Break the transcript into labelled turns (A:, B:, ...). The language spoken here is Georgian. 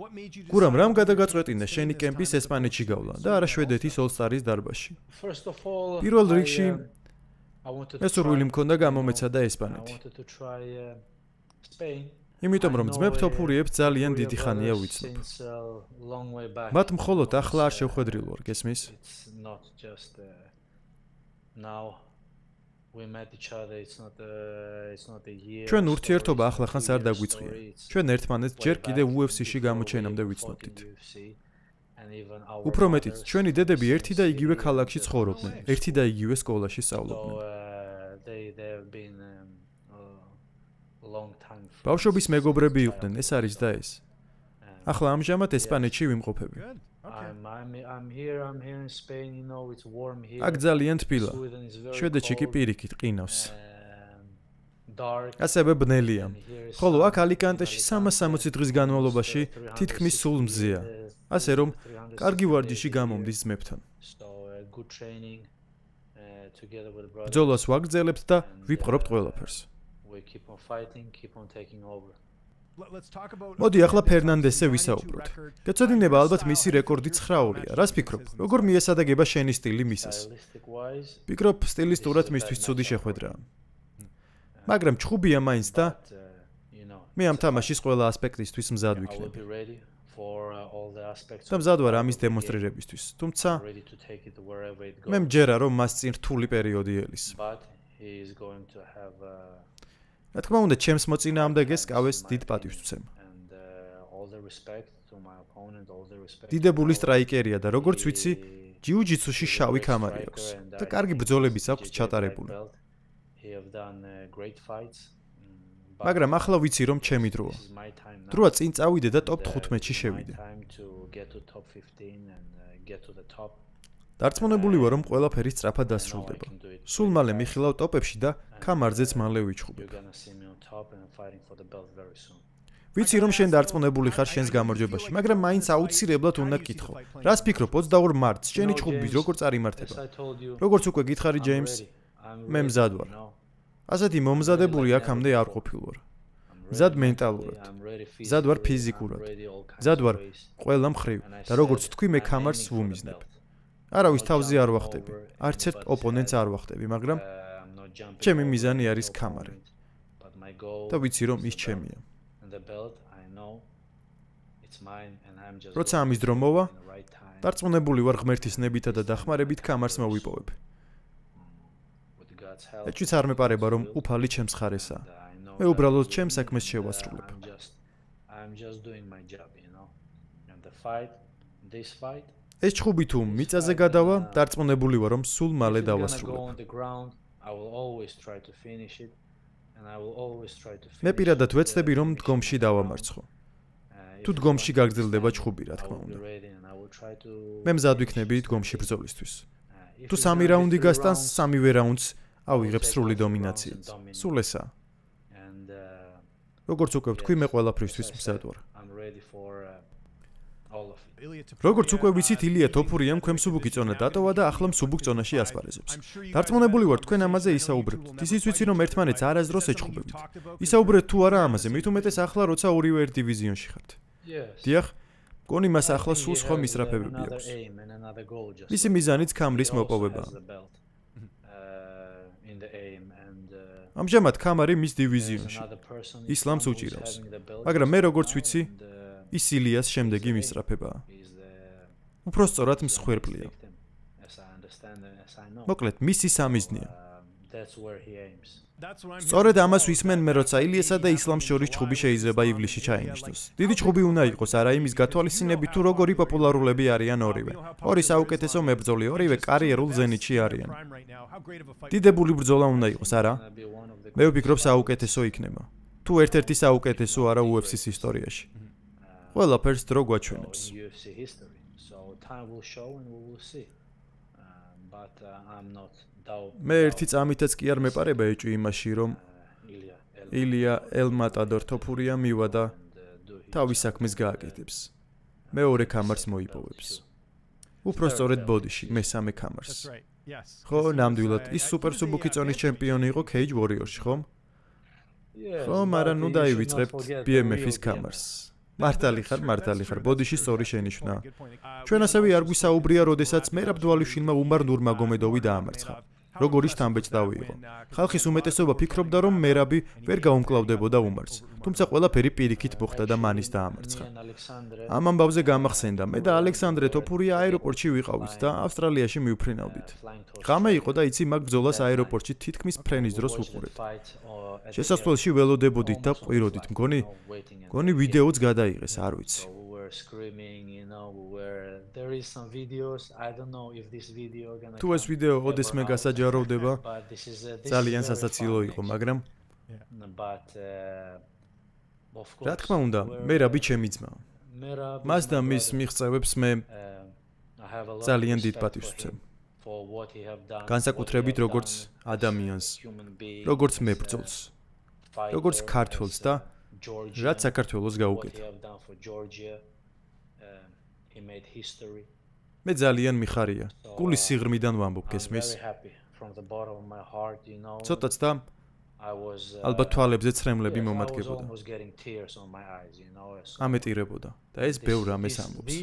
A: გურამ რამ გადაგაწყვეტინა შენი კემპის ესპანეთში გავლა და არა შვედეთის All-Stars დარბაზში? პირველ რიგში მე სურვილი მქონდა გამომეცადა ესპანეთი. იმიტომ რომ ძმებ თოფურიებს ძალიან დიდი ხანია ვიცნობ. მათ მხოლოდ ახლა არ შევხვედრილ ვარ, გესმის? ჩვენ ურთიერთობა ახლახანს არ დაგვიწყია. ჩვენ ერთმანეთს ჯერ კიდევ UFC-ში გამოჩენამდე ვიცნობდით. უფრო მეტიც, ჩვენი დედები ერთი და იგივე ქალაქში ცხოვრობდნენ, ერთი და იგივე სკოლაში სწავლობდნენ. ბავშვობის მეგობრები იყვნენ, ეს არის და ეს. ახლა ამჟამად ესპანეთში ვიმყოფები. აქ ძალიან თბილა. შვედეთში კი პირიქით ყინავს. ასევე ბნელია. ხოლო აქ ალიკანტეში 360 დღის განმავლობაში თითქმის სულ მზეა. ასე რომ, კარგი ვარჯიში გამომდის ძმებთან. ბრძოლას ვაგრძელებთ და ვიპყრობთ ყველაფერს. მოდი ახლა ფერნანდესზე ვისაუბროთ. გეცოდინება ალბათ მისი რეკორდი 9-2-ია. რას ფიქრობ? როგორ მიესადაგება შენი სტილი მისას? ფიქრობ, სტილისტურად მისთვის ცუდი შეხვედრაა. მაგრამ ჩხუბია მაინც და მე ამ თამაშის ყველა ასპექტისთვის მზად ვიქნები. და მზად ვარ ამის დემონსტრირებისთვის. თუმცა მე მჯერა, რომ მას წინ რთული პერიოდი ელის. რა თქმა უნდა, ჩემს მოწინააღმდეგეს კავეს დიდ პატივს ვცემ. დიდებული სტრაიკერია და როგორც ვიცი, ჯიუ-ჯიტსუში შავი ქამარი აქვს და კარგი ბრძოლებიც აქვს ჩატარებული. მაგრამ ახლა ვიცი, რომ ჩემი დროა. დროა წინ წავიდე და ტოპ 15-ში შევიდე. დარწმუნებული ვარ, რომ ყველაფერი სწრაფად დასრულდება. სულ მალე მიხილავ ტოპებში და ქამარზეც მალე ვიჩხუბებ. ვიცი, რომ შენ დარწმუნებული ხარ შენს გამარჯვებაში, მაგრამ მაინც აუცილებლად უნდა გკითხო. რას ფიქრობ 22 მარტს შენი ჩხუბი როგორ წარიმართება? როგორც უკვე გითხარი, ჯეიმს, მე მზად ვარ. ასეთი მომზადებული აქამდე არ ყოფილ ვარ. მზად მენტალურად, მზად ვარ ფიზიკურად, მზად ვარ ყველა მხრივ და როგორც თქვი, მე ქამარს ვუმიზნებ. არავის თავზე არ ვახტები, არც ერთ ოპონენტს არ ვახტები, მაგრამ ჩემი მიზანი არის ქამარი. და ვიცი, რომ ის ჩემია. როცა ამის დრო მოვა, დარწმუნებული ვარ ღმერთის ნებითა და დახმარებით ქამარს მოვიპოვებ. ეჭვიც არ მეპარება, რომ უფალი ჩემს ხარესაა. მე უბრალოდ ჩემს საქმეს შევასრულებ. ეს ჩხუბი თუ მიწაზე გადავა, დარწმუნებული ვარ, რომ სულ მალე დავასრულებ. მე პირადად ვეცდები, რომ დგომში დავამარცხო. თუ დგომში გაგრძელდება ჩხუბი, რა თქმა უნდა. მე მზად ვიქნები დგომში ბრძოლისთვის. თუ 3 რაუნდი გასტანს, 3-ვე რაუნდს ავიღებ სრული დომინაციით. სულ ესაა. როგორც უკვე ვთქვი, მე ყველაფრისთვის მზად ვარ. როგორც უკვე ვიცით, ილია თოფურიამ ქვემსუბუქი წონა დატოვა და ახლა მსუბუქ წონაში ასპარეზობს. დარწმუნებული ვარ, თქვენ ამაზე ისაუბრებთ. ისიც ვიცი, რომ ერთმანეთს არასდროს ეჩხუბებით. ისაუბრეთ თუ არა ამაზე, მით უმეტეს ახლა, როცა ორივე ერთ დივიზიონში ხართ. დიახ, მგონი მას ახლა სულ სხვა მისწრაფებები აქვს. მისი მიზანიც ქამრის მოპოვებაა. ამჟამად ქამარი მის დივიზიონში. ისლამს უჭირავს. მაგრამ მე როგორც ვიცი, ის ილიას შემდეგი მისწრაფებაა. უფრო სწორად მსხვერპლია. მოკლედ, მისი სამიზნეა. სწორედ ამას ვისმენ მე, როცა ილიასა და ისლამს შორის ჩხუბი შეიძლება ივლისში ჩაინიშნოს. დიდი ჩხუბი უნდა იყოს არა იმის გათვალისწინებით, თუ როგორი პოპულარულები არიან ორივე. ორი საუკეთესო მებრძოლი, ორივე კარიერულ ზენიტში არიან. დიდებული ბრძოლა უნდა იყოს, არა? მე ვფიქრობ, საუკეთესო იქნება. თუ ერთ-ერთი საუკეთესო არა UFC-ს ისტორიაში. ყველაფერს დრო გვაჩვენებს. მე ერთი წამითაც კი არ მეპარება ეჭვი იმაში, რომ ილია ელ-მატადორ თოფურია მივა და თავის საქმეს გააკეთებს. მეორე ქამარს მოიპოვებს. უფრო სწორედ ბოდიში, მესამე ქამარს. ხო, ნამდვილად, ის სუპერსუბუქი წონის ჩემპიონი იყო Cage Warriors-ში, ხომ? ხო, მაგრამ ნუ დაივიწყებთ BMF-ის ქამარს. მართალი ხარ, ბოდიში სწორი შენიშვნა. ჩვენ ასევე არ გვისაუბრია, როდესაც მერაბ დვალიშვილმა უმარ ნურმაგომედოვი დაამარცხა. როგორი შთამბეჭდავი იყო. ხალხის უმეტესობა ფიქრობდა, რომ მერაბი ვერ გაუმკლავდებოდა უმარს. თუმცა ყველაფერი პირიქით მოხდა და მან ის დაამარცხა. ამ ამბავზე გამახსენდა, მე და ალექსანდრე თოფურია აეროპორტში ვიყავით და ავსტრალიაში მივფრინავდით. ღამე იყო და იცი მაგ ბრძოლას აეროპორტში თითქმის ფრენის დროს ვუყურეთ. შესასვლელში ველოდებოდით და ყვიროდით, მგონი ვიდეოც გადაიღეს, არ ვიცი. თუ ეს ვიდეო ოდესმე გასაჯაროვდება, ძალიან სასაცილო იყო, მაგრამ რა თქმა უნდა, მერაბი ჩემი ძმა. მას და მის მიღწევებს მე ძალიან დიდ პატივს ვცემ. განსაკუთრებით როგორც ადამიანს, როგორც მებრძოლს, როგორც ქართველს და რაც საქართველოს გაუკეთა. მე ძალიან მიხარია. გულის სიღრმიდან ვამბობ, გესმის? ცოტაც და ალბათ თვალებზე ცრემლები მომადგებოდა. ამეტირებოდა და ეს ბევრ რამეს ამბობს.